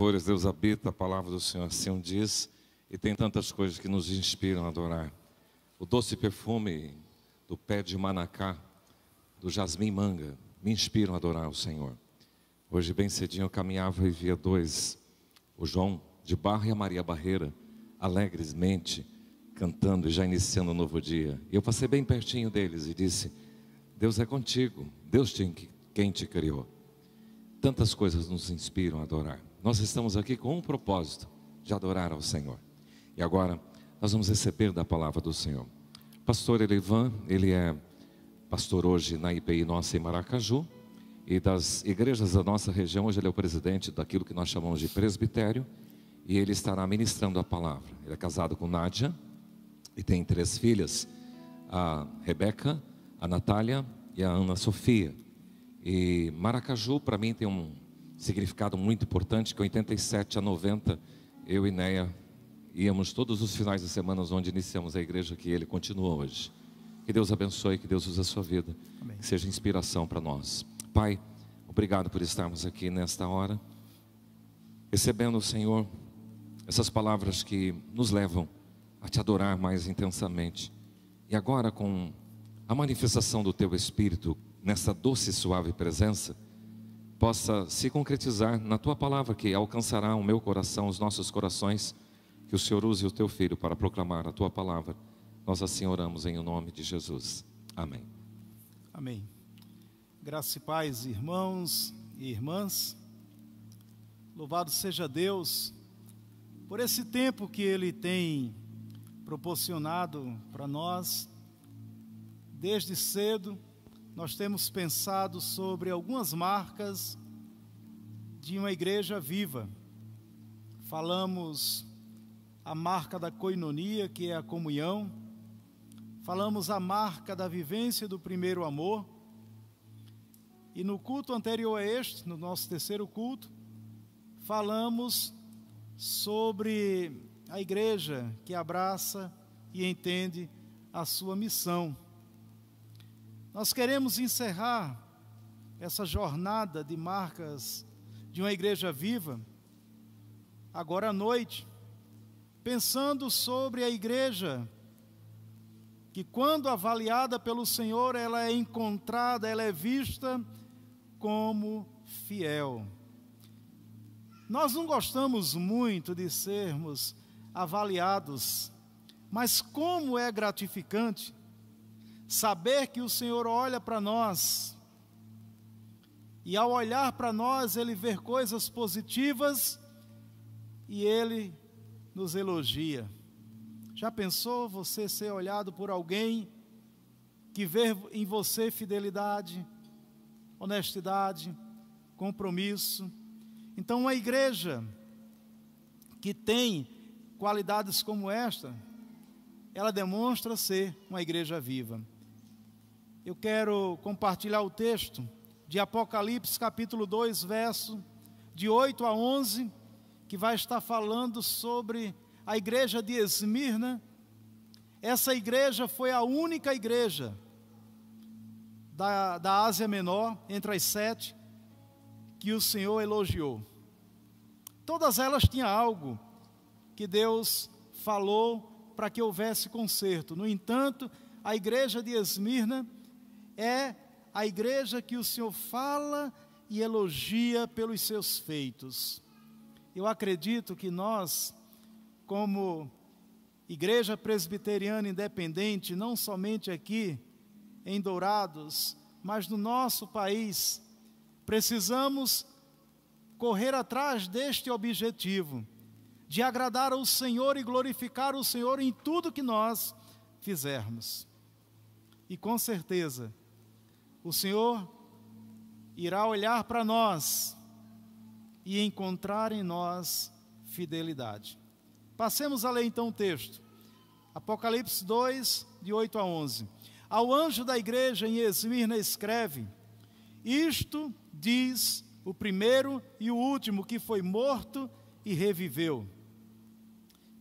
louvores, Deus habita, a palavra do Senhor assim diz, e tem tantas coisas que nos inspiram a adorar. O doce perfume do pé de manacá, do jasmim manga, me inspiram a adorar o Senhor. Hoje bem cedinho eu caminhava e via dois, o João de Barra e a Maria Barreira, alegremente cantando e já iniciando um novo dia. E eu passei bem pertinho deles e disse: Deus é contigo, Deus quem te criou. Tantas coisas nos inspiram a adorar. Nós estamos aqui com um propósito, de adorar ao Senhor. E agora nós vamos receber da palavra do Senhor. Pastor Elivan, ele é pastor hoje na IPI nossa em Maracaju, e das igrejas da nossa região. Hoje ele é o presidente daquilo que nós chamamos de presbitério, e ele estará ministrando a palavra. Ele é casado com Nádia e tem 3 filhas, a Rebeca, a Natália e a Ana Sofia. E Maracaju para mim tem um significado muito importante, que em 87 a 90 eu e Neia íamos todos os finais de semana onde iniciamos a igreja que ele continua hoje. Que Deus abençoe, que Deus use a sua vida. Amém. Que seja inspiração para nós. Pai, obrigado por estarmos aqui nesta hora, recebendo, Senhor, essas palavras que nos levam a te adorar mais intensamente. E agora, com a manifestação do teu Espírito, nessa doce e suave presença, possa se concretizar na tua palavra, que alcançará o meu coração, os nossos corações. Que o Senhor use o teu filho para proclamar a tua palavra. Nós assim oramos em nome de Jesus. Amém. Amém. Graça e paz, irmãos e irmãs. Louvado seja Deus por esse tempo que Ele tem proporcionado para nós. Desde cedo nós temos pensado sobre algumas marcas de uma igreja viva. Falamos a marca da coinonia, que é a comunhão. Falamos a marca da vivência do primeiro amor. E no culto anterior a este, no nosso terceiro culto, falamos sobre a igreja que abraça e entende a sua missão. Nós queremos encerrar essa jornada de marcas de uma igreja viva, agora à noite, pensando sobre a igreja que, quando avaliada pelo Senhor, ela é encontrada, ela é vista como fiel. Nós não gostamos muito de sermos avaliados, mas como é gratificante saber que o Senhor olha para nós, e ao olhar para nós, Ele vê coisas positivas e Ele nos elogia. Já pensou você ser olhado por alguém que vê em você fidelidade, honestidade, compromisso? Então, uma igreja que tem qualidades como esta, ela demonstra ser uma igreja viva. Eu quero compartilhar o texto de Apocalipse capítulo 2, verso de 8 a 11, que vai estar falando sobre a igreja de Esmirna. Essa igreja foi a única igreja da Ásia Menor, entre as 7, que o Senhor elogiou. Todas elas tinham algo que Deus falou para que houvesse conserto. No entanto, a igreja de Esmirna é a igreja que o Senhor fala e elogia pelos seus feitos. Eu acredito que nós, como igreja presbiteriana independente, não somente aqui em Dourados, mas no nosso país, precisamos correr atrás deste objetivo, de agradar ao Senhor e glorificar o Senhor em tudo que nós fizermos. E com certeza, o Senhor irá olhar para nós e encontrar em nós fidelidade. Passemos a ler então o texto. Apocalipse 2, de 8 a 11. Ao anjo da igreja em Esmirna escreve: isto diz o primeiro e o último, que foi morto e reviveu.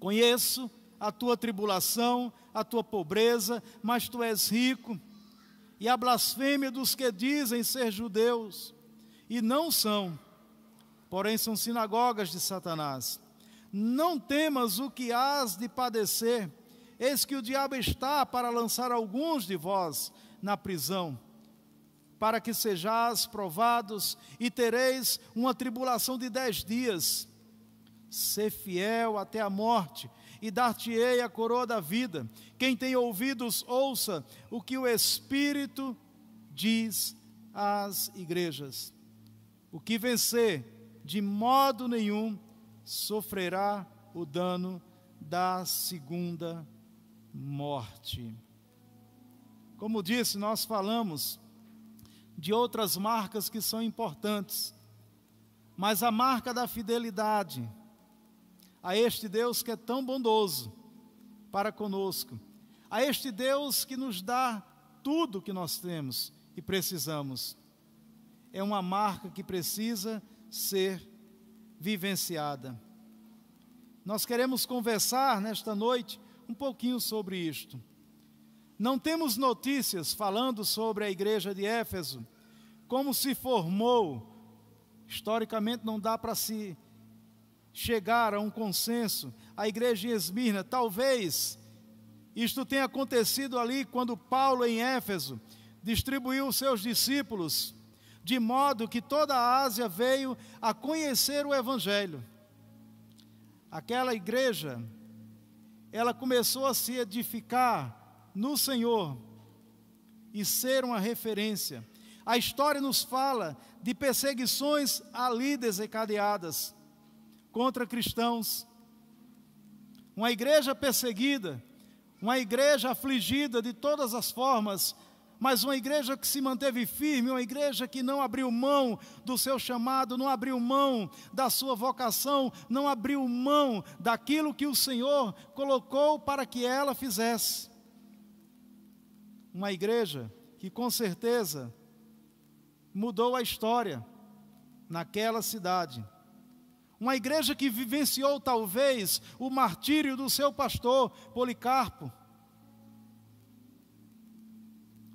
Conheço a tua tribulação, a tua pobreza, mas tu és rico, e a blasfêmia dos que dizem ser judeus e não são, porém são sinagogas de Satanás. Não temas o que hás de padecer, eis que o diabo está para lançar alguns de vós na prisão, para que sejais provados e tereis uma tribulação de 10 dias. Sê fiel até a morte, e dar-te-ei a coroa da vida. Quem tem ouvidos, ouça o que o Espírito diz às igrejas. O que vencer, de modo nenhum, sofrerá o dano da segunda morte. Como disse, nós falamos de outras marcas que são importantes, mas a marca da fidelidade a este Deus que é tão bondoso para conosco, a este Deus que nos dá tudo o que nós temos e precisamos, é uma marca que precisa ser vivenciada. Nós queremos conversar nesta noite um pouquinho sobre isto. Não temos notícias falando sobre a igreja de Éfeso, como se formou. Historicamente não dá para se chegar a um consenso. A igreja em Esmirna, talvez isto tenha acontecido ali quando Paulo em Éfeso distribuiu os seus discípulos, de modo que toda a Ásia veio a conhecer o Evangelho. Aquela igreja, ela começou a se edificar no Senhor e ser uma referência. A história nos fala de perseguições ali desencadeadas contra cristãos. Uma igreja perseguida, uma igreja afligida de todas as formas, mas uma igreja que se manteve firme, uma igreja que não abriu mão do seu chamado, não abriu mão da sua vocação, não abriu mão daquilo que o Senhor colocou para que ela fizesse. Uma igreja que com certeza mudou a história naquela cidade. Uma igreja que vivenciou talvez o martírio do seu pastor Policarpo.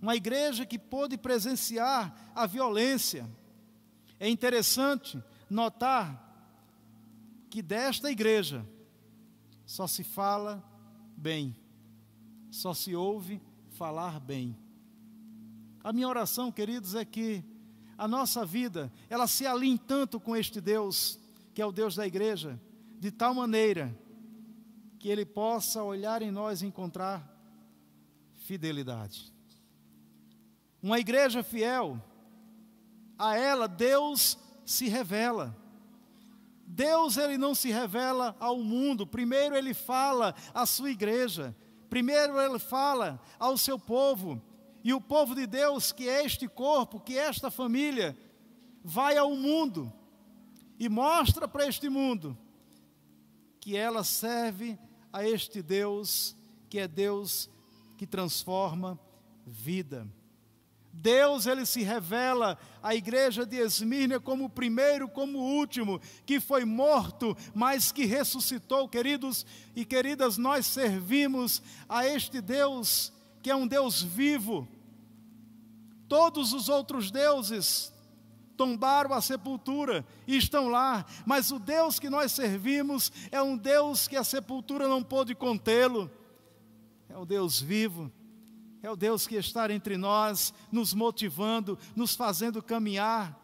Uma igreja que pôde presenciar a violência. É interessante notar que desta igreja só se fala bem, só se ouve falar bem. A minha oração, queridos, é que a nossa vida, ela se alinhe tanto com este Deus, que é o Deus da igreja, de tal maneira que Ele possa olhar em nós e encontrar fidelidade. Uma igreja fiel, a ela Deus se revela. Deus, Ele não se revela ao mundo. Primeiro Ele fala à sua igreja. Primeiro Ele fala ao seu povo. E o povo de Deus, que é este corpo, que é esta família, vai ao mundo e mostra para este mundo que ela serve a este Deus, que é Deus que transforma vida. Deus, Ele se revela à igreja de Esmirna como o primeiro, como o último, que foi morto, mas que ressuscitou. Queridos e queridas, nós servimos a este Deus, que é um Deus vivo. Todos os outros deuses tombaram a sepultura e estão lá, mas o Deus que nós servimos é um Deus que a sepultura não pôde contê-lo. É o Deus vivo. É o Deus que está entre nós, nos motivando, nos fazendo caminhar,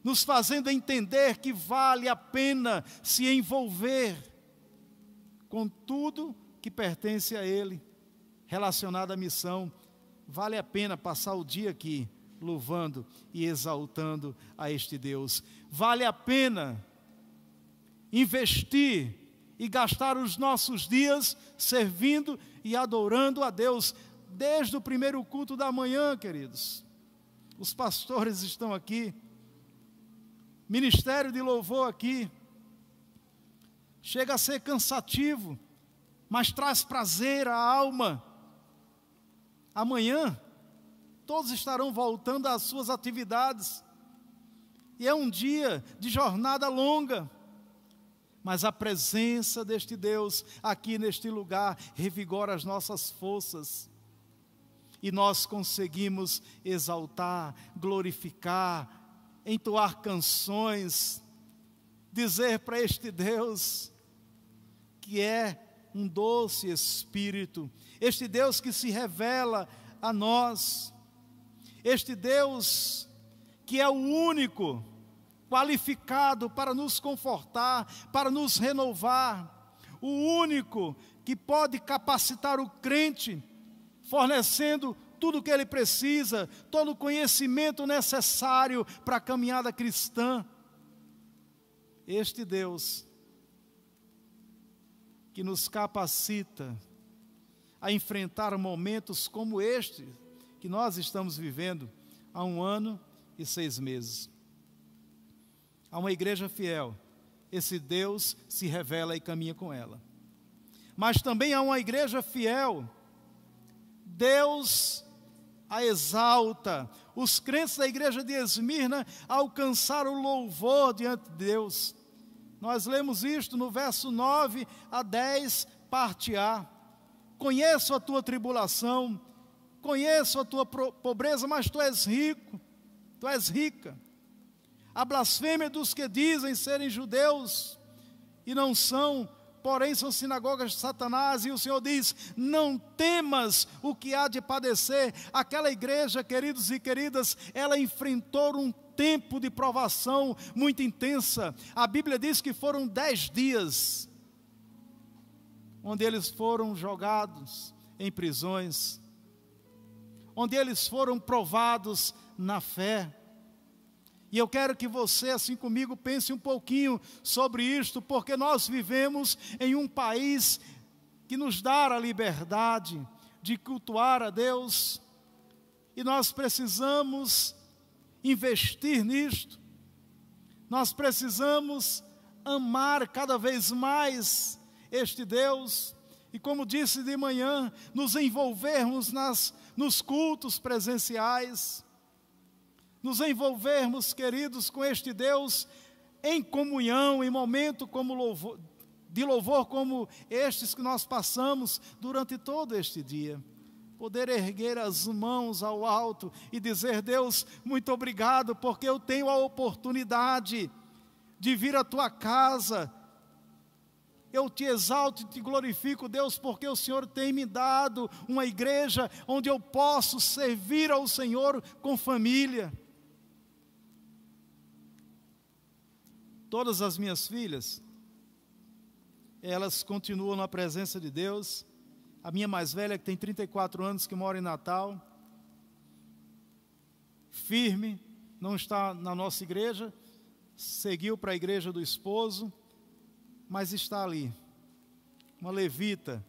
nos fazendo entender que vale a pena se envolver com tudo que pertence a Ele, relacionado à missão. Vale a pena passar o dia aqui, louvando e exaltando a este Deus. Vale a pena investir e gastar os nossos dias servindo e adorando a Deus. Desde o primeiro culto da manhã, queridos, os pastores estão aqui, ministério de louvor aqui, chega a ser cansativo, mas traz prazer à alma. Amanhã, todos estarão voltando às suas atividades, e é um dia de jornada longa, mas a presença deste Deus aqui neste lugar revigora as nossas forças, e nós conseguimos exaltar, glorificar, entoar canções, dizer para este Deus que é um doce Espírito, este Deus que se revela a nós, este Deus que é o único qualificado para nos confortar, para nos renovar, o único que pode capacitar o crente, fornecendo tudo o que ele precisa, todo o conhecimento necessário para a caminhada cristã. Este Deus que nos capacita a enfrentar momentos como este que nós estamos vivendo há 1 ano e 6 meses. Há uma igreja fiel, esse Deus se revela e caminha com ela. Mas também há uma igreja fiel, Deus a exalta. Os crentes da igreja de Esmirna alcançaram o louvor diante de Deus. Nós lemos isto no verso 9 a 10, parte A. Conheço a tua tribulação, conheço a tua pobreza, mas tu és rico, tu és rica. A blasfêmia dos que dizem serem judeus e não são, porém são sinagogas de Satanás, e o Senhor diz, não temas o que há de padecer. Aquela igreja, queridos e queridas, ela enfrentou um tempo de provação muito intensa. A Bíblia diz que foram 10 dias, onde eles foram jogados em prisões, onde eles foram provados na fé. E eu quero que você, assim comigo, pense um pouquinho sobre isto, porque nós vivemos em um país que nos dá a liberdade de cultuar a Deus, e nós precisamos investir nisto, nós precisamos amar cada vez mais este Deus, e como disse de manhã, nos envolvermos nos cultos presenciais, nos envolvermos, queridos, com este Deus em comunhão, em momento de louvor como estes que nós passamos durante todo este dia. Poder erguer as mãos ao alto e dizer, Deus, muito obrigado, porque eu tenho a oportunidade de vir à tua casa. Eu te exalto e te glorifico, Deus, porque o Senhor tem me dado uma igreja onde eu posso servir ao Senhor com família. Todas as minhas filhas, elas continuam na presença de Deus. A minha mais velha, que tem 34 anos, que mora em Natal, firme, não está na nossa igreja, seguiu para a igreja do esposo, mas está ali, uma levita,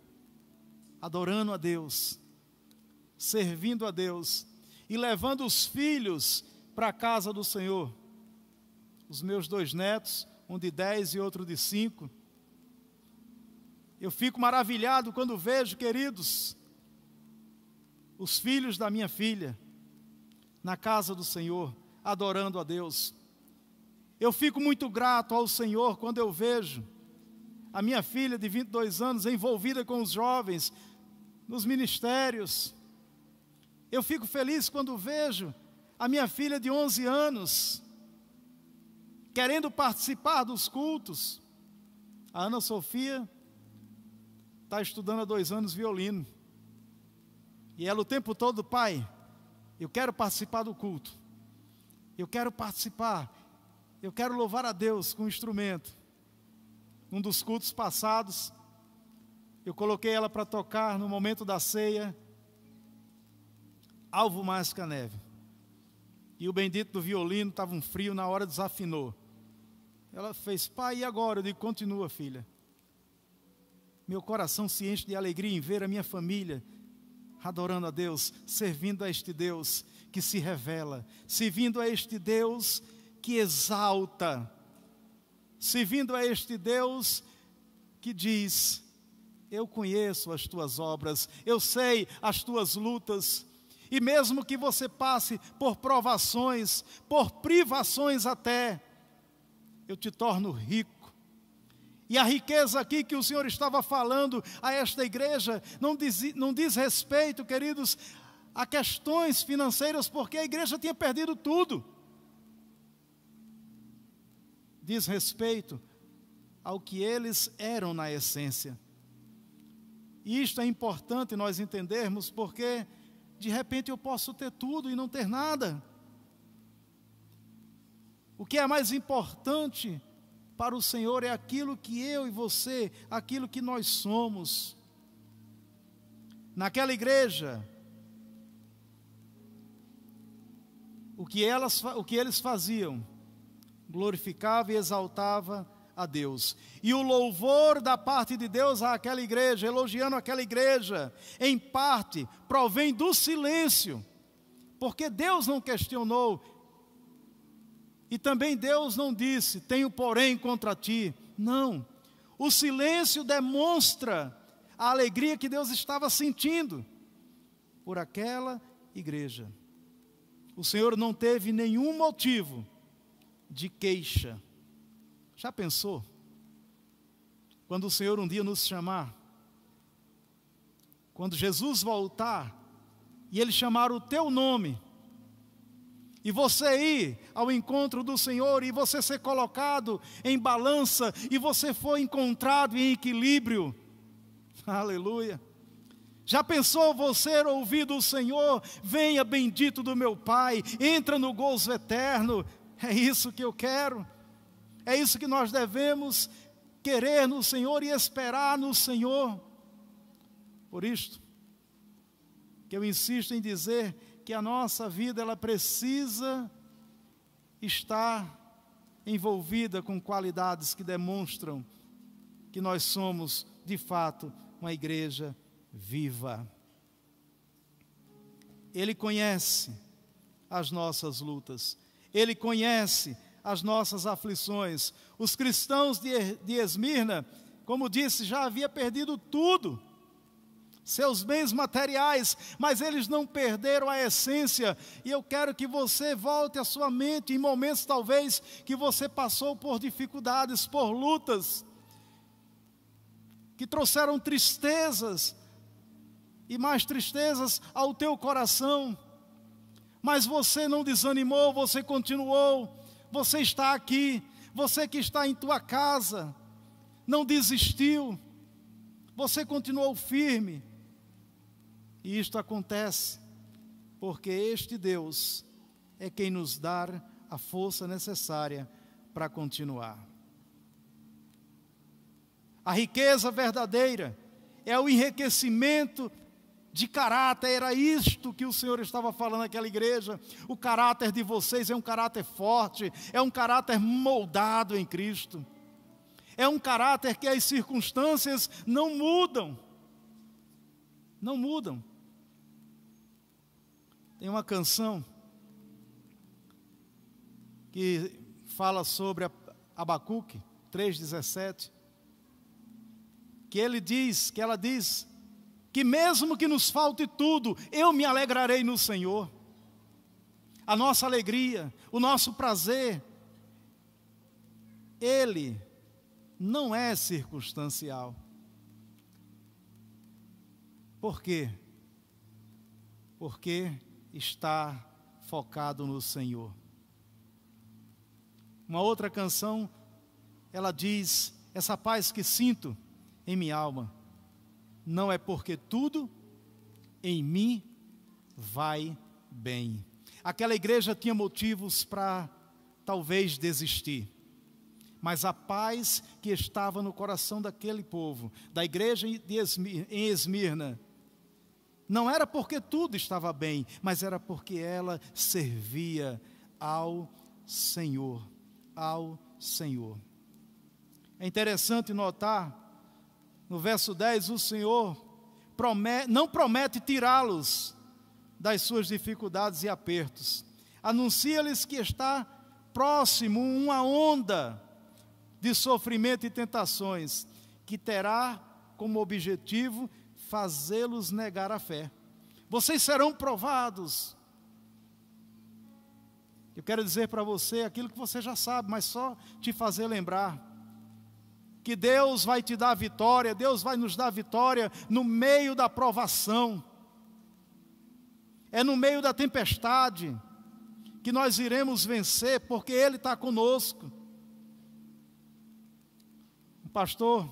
adorando a Deus, servindo a Deus, e levando os filhos para a casa do Senhor. Os meus 2 netos, um de 10 e outro de 5, eu fico maravilhado quando vejo, queridos, os filhos da minha filha, na casa do Senhor, adorando a Deus. Eu fico muito grato ao Senhor quando eu vejo a minha filha de 22 anos envolvida com os jovens, nos ministérios. Eu fico feliz quando vejo a minha filha de 11 anos, querendo participar dos cultos. A Ana Sofia está estudando há 2 anos violino, e ela o tempo todo, pai, eu quero participar do culto, eu quero participar, eu quero louvar a Deus com o instrumento. Um dos cultos passados, eu coloquei ela para tocar no momento da ceia, Alvo Mais que a Neve, e o bendito do violino estava um frio, na hora desafinou. Ela fez, pai, e agora? Eu digo, continua, filha. Meu coração se enche de alegria em ver a minha família adorando a Deus, servindo a este Deus que se revela, servindo a este Deus que exalta, servindo a este Deus que diz, eu conheço as tuas obras, eu sei as tuas lutas, e mesmo que você passe por provações, por privações até, eu te torno rico. E a riqueza aqui que o Senhor estava falando a esta igreja, não diz respeito, queridos, a questões financeiras, porque a igreja tinha perdido tudo. diz respeito ao que eles eram na essência. E isto é importante nós entendermos, porque de repente eu posso ter tudo e não ter nada. O que é mais importante para o Senhor é aquilo que eu e você, aquilo que nós somos. Naquela igreja, o que eles faziam, glorificava e exaltava a Deus. E o louvor da parte de Deus àquela igreja, elogiando aquela igreja, em parte, provém do silêncio, porque Deus não questionou, e também Deus não disse, tenho porém contra ti. Não, o silêncio demonstra a alegria que Deus estava sentindo por aquela igreja. O Senhor não teve nenhum motivo de queixa. Já pensou? Quando o Senhor um dia nos chamar, quando Jesus voltar, e Ele chamar o teu nome, e você ir ao encontro do Senhor, e você ser colocado em balança, e você for encontrado em equilíbrio, aleluia. Já pensou você ouvir do Senhor, venha bendito do meu Pai, entra no gozo eterno? É isso que eu quero, é isso que nós devemos querer no Senhor e esperar no Senhor. Por isto, que eu insisto em dizer que a nossa vida, ela precisa estar envolvida com qualidades que demonstram que nós somos, de fato, uma igreja viva. Ele conhece as nossas lutas, Ele conhece as nossas aflições. Os cristãos de Esmirna, como disse, já havia perdido tudo, seus bens materiais, mas eles não perderam a essência. E eu quero que você volte a sua mente em momentos talvez que você passou por dificuldades, por lutas, que trouxeram tristezas, e mais tristezas ao teu coração, mas você não desanimou, você continuou, você está aqui, você que está em tua casa, não desistiu, você continuou firme, e isto acontece, porque este Deus é quem nos dá a força necessária para continuar. A riqueza verdadeira é o enriquecimento de caráter. Era isto que o Senhor estava falando naquela igreja. O caráter de vocês é um caráter forte, é um caráter moldado em Cristo, é um caráter que as circunstâncias não mudam, não mudam. Tem uma canção que fala sobre Abacuque 3,17, que ela diz que mesmo que nos falte tudo, eu me alegrarei no Senhor. A nossa alegria, o nosso prazer, ele não é circunstancial. Por quê? Porque está focado no Senhor. Uma outra canção, ela diz, essa paz que sinto em minha alma, não é porque tudo em mim vai bem. Aquela igreja tinha motivos para talvez desistir, mas a paz que estava no coração daquele povo, da igreja em Esmirna, não era porque tudo estava bem, mas era porque ela servia ao Senhor, ao Senhor. É interessante notar, no verso 10, o Senhor não promete tirá-los das suas dificuldades e apertos. Anuncia-lhes que está próximo uma onda de sofrimento e tentações, que terá como objetivo fazê-los negar a fé. Vocês serão provados. Eu quero dizer para você aquilo que você já sabe, mas só te fazer lembrar que Deus vai te dar vitória, Deus vai nos dar vitória no meio da provação. É no meio da tempestade que nós iremos vencer, porque Ele está conosco. pastor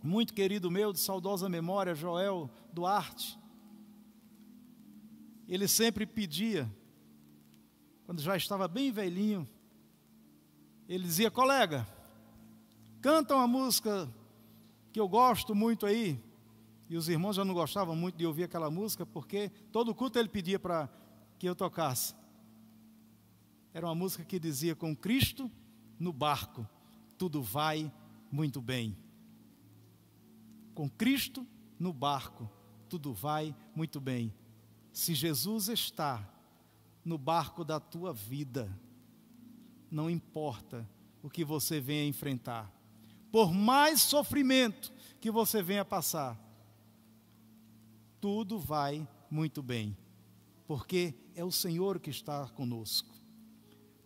muito querido meu, de saudosa memória, Joel Duarte, ele sempre pedia, quando já estava bem velhinho, ele dizia: colega, canta uma música que eu gosto muito aí. E os irmãos já não gostavam muito de ouvir aquela música, porque todo culto ele pedia para que eu tocasse. Era uma música que dizia: com Cristo no barco, tudo vai muito bem. Com Cristo no barco, tudo vai muito bem. Se Jesus está no barco da tua vida, não importa o que você venha enfrentar, por mais sofrimento que você venha passar, tudo vai muito bem, porque é o Senhor que está conosco.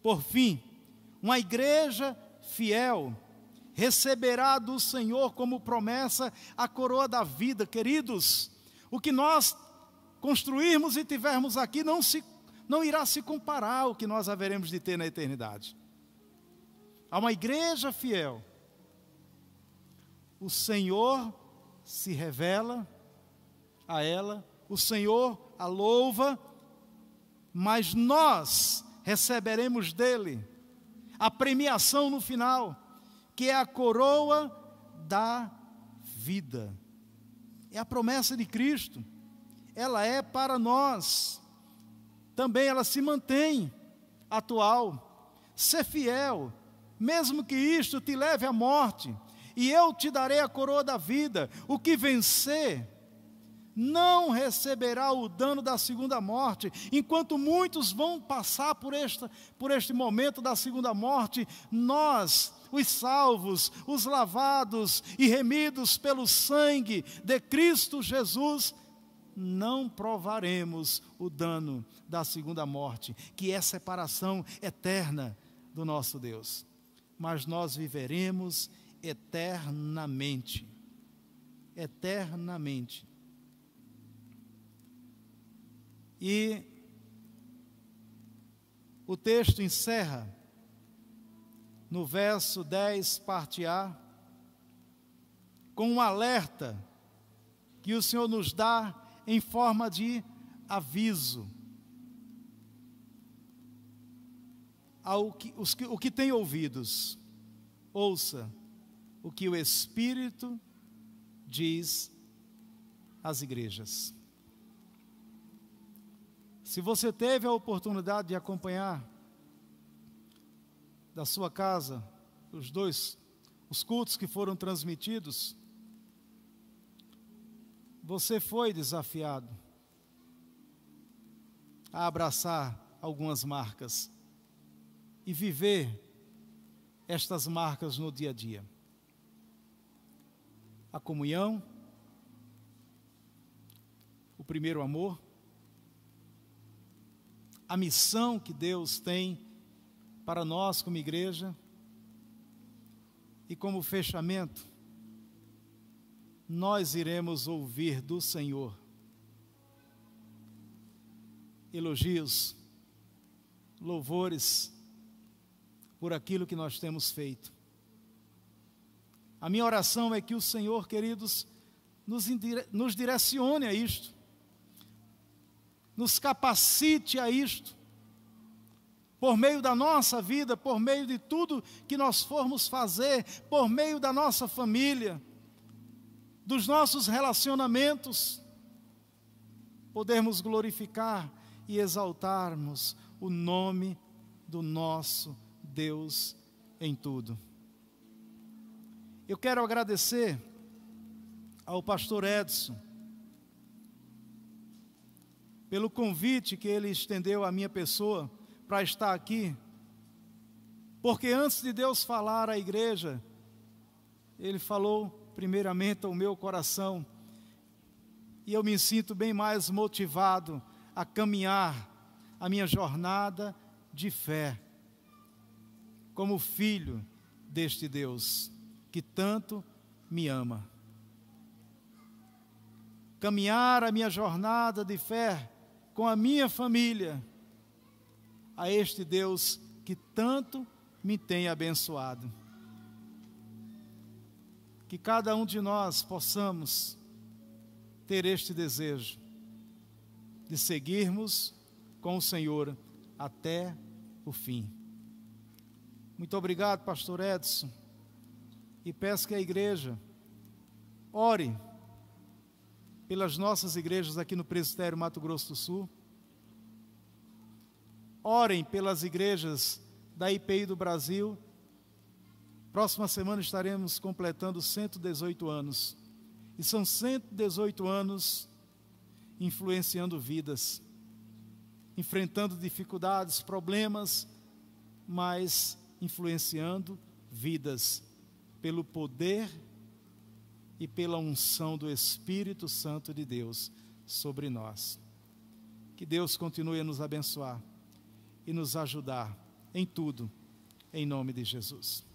Por fim, uma igreja fiel receberá do Senhor como promessa a coroa da vida. Queridos, o que nós construirmos e tivermos aqui não irá se comparar ao que nós haveremos de ter na eternidade. A uma igreja fiel, o Senhor se revela a ela, o Senhor a louva, mas nós receberemos dele a premiação no final, que é a coroa da vida. É a promessa de Cristo, ela é para nós, também ela se mantém atual. Ser fiel, mesmo que isto te leve à morte, e eu te darei a coroa da vida. O que vencer não receberá o dano da segunda morte. Enquanto muitos vão passar por este momento da segunda morte, nós, os salvos, os lavados e remidos pelo sangue de Cristo Jesus, não provaremos o dano da segunda morte, que é a separação eterna do nosso Deus. Mas nós viveremos eternamente. Eternamente. E o texto encerra no verso 10, parte A, com um alerta que o Senhor nos dá em forma de aviso. O que tem ouvidos, ouça o que o Espírito diz às igrejas. Se você teve a oportunidade de acompanhar da sua casa os cultos que foram transmitidos, você foi desafiado a abraçar algumas marcas e viver estas marcas no dia a dia. A comunhão, o primeiro amor, a missão que Deus tem para nós como igreja, e como fechamento, nós iremos ouvir do Senhor elogios, louvores por aquilo que nós temos feito. A minha oração é que o Senhor, queridos, nos direcione a isto, nos capacite a isto, por meio da nossa vida, por meio de tudo que nós formos fazer, por meio da nossa família, dos nossos relacionamentos, podermos glorificar e exaltarmos o nome do nosso Deus em tudo. Eu quero agradecer ao pastor Edson pelo convite que ele estendeu à minha pessoa para estar aqui, porque antes de Deus falar à igreja, Ele falou primeiramente ao meu coração, e eu me sinto bem mais motivado a caminhar a minha jornada de fé, como filho deste Deus, que tanto me ama. Caminhar a minha jornada de fé com a minha família, a este Deus que tanto me tem abençoado. que cada um de nós possamos ter este desejo de seguirmos com o Senhor até o fim. Muito obrigado, pastor Edson, e peço que a igreja ore pelas nossas igrejas aqui no Presbitério Mato Grosso do Sul. Orem pelas igrejas da IPI do Brasil. Próxima semana estaremos completando 118 anos. E são 118 anos influenciando vidas, enfrentando dificuldades, problemas, mas influenciando vidas pelo poder e pela unção do Espírito Santo de Deus sobre nós. Que Deus continue a nos abençoar e nos ajudar em tudo, em nome de Jesus.